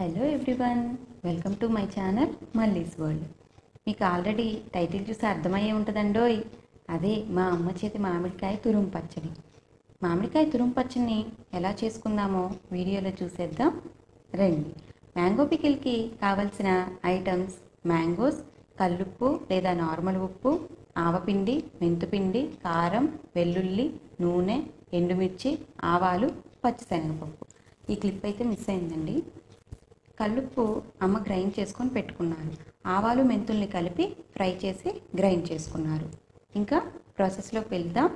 Hello everyone, welcome to my channel Malli's world. మీకు already title చూసి అర్థమయ్యే ఉంటుందండోయ్, అదే మా అమ్మ చేతి మామిడికాయ తురుము పచ్చడి. మామిడికాయ తురుము పచ్చడిని ఎలా చేసుకుందామో వీడియోలో చూసేద్దాం రండి. మ్యాంగో పికిల్కి కావలసిన ఐటమ్స్: మ్యాంగోస్, కల్లుప్పు లేదా నార్మల్ ఉప్పు, ఆవపిండి, మెంతుపిండి, కారం, వెల్లుల్లి, నూనె, ఎండుమిర్చి, ఆవాలు, పచ్చిశనగపప్పు. ఈ క్లిప్ అయితే మిస్ అయిందండి. కల్లుప్పు అమ్మ గ్రైండ్ చేసుకొని పెట్టుకున్నారు. ఆవాలు మెంతుల్ని కలిపి ఫ్రై చేసి గ్రైండ్ చేసుకున్నారు. ఇంకా ప్రాసెస్లోకి వెళ్దాం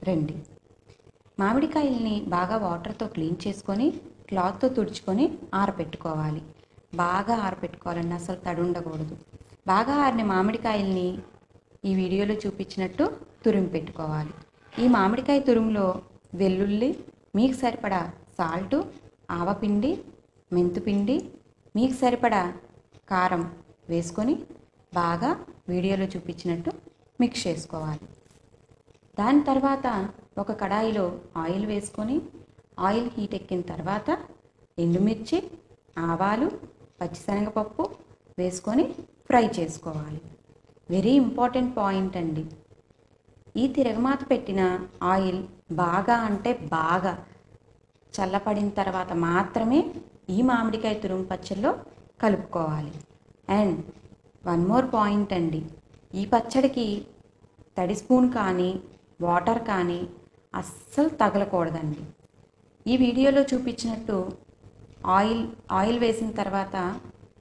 రండి. మామిడికాయల్ని బాగా వాటర్తో క్లీన్ చేసుకొని క్లాత్తో తుడుచుకొని ఆరబెట్టుకోవాలి. బాగా ఆరబెట్టుకోవాలండి, అసలు తడి ఉండకూడదు. బాగా ఆరిన మామిడికాయల్ని ఈ వీడియోలో చూపించినట్టు తురిమి పెట్టుకోవాలి. ఈ మామిడికాయ తురుములో వెల్లుల్లి, మీకు సరిపడా సాల్టు, ఆవపిండి, మెంతుపిండి, మీకు సరిపడా కారం వేసుకొని బాగా వీడియోలో చూపించినట్టు మిక్స్ చేసుకోవాలి. దాని తర్వాత ఒక కడాయిలో ఆయిల్ వేసుకొని ఆయిల్ హీట్ ఎక్కిన తర్వాత ఎండుమిర్చి, ఆవాలు, పచ్చిశనగపప్పు వేసుకొని ఫ్రై చేసుకోవాలి. వెరీ ఇంపార్టెంట్ పాయింట్ అండి. ఈ తిరగమాత పెట్టిన ఆయిల్ బాగా చల్లపడిన తర్వాత మాత్రమే ఈ మామిడికాయ తురుము పచ్చడిలో కలుపుకోవాలి. అండ్ వన్ మోర్ పాయింట్ అండి, ఈ పచ్చడికి తడి స్పూన్ కానీ వాటర్ కానీ అస్సలు తగలకూడదండి. ఈ వీడియోలో చూపించినట్టు ఆయిల్ వేసిన తర్వాత,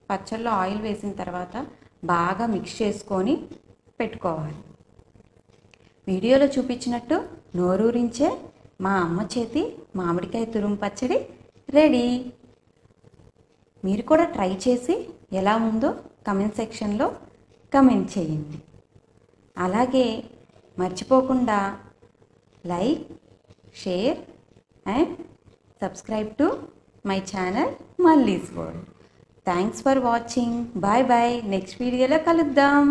పచ్చడిలో ఆయిల్ వేసిన తర్వాత బాగా మిక్స్ చేసుకొని పెట్టుకోవాలి. వీడియోలో చూపించినట్టు నోరూరించే మా అమ్మ చేతి మామిడికాయ తురుము పచ్చడి రెడీ. మీరు కూడా ట్రై చేసి ఎలా ఉందో కమెంట్ సెక్షన్లో కమెంట్ చేయండి. అలాగే మర్చిపోకుండా like, share and subscribe to my channel Malli's world. Thanks for watching. Bye bye. Next వీడియోలో కలుద్దాం.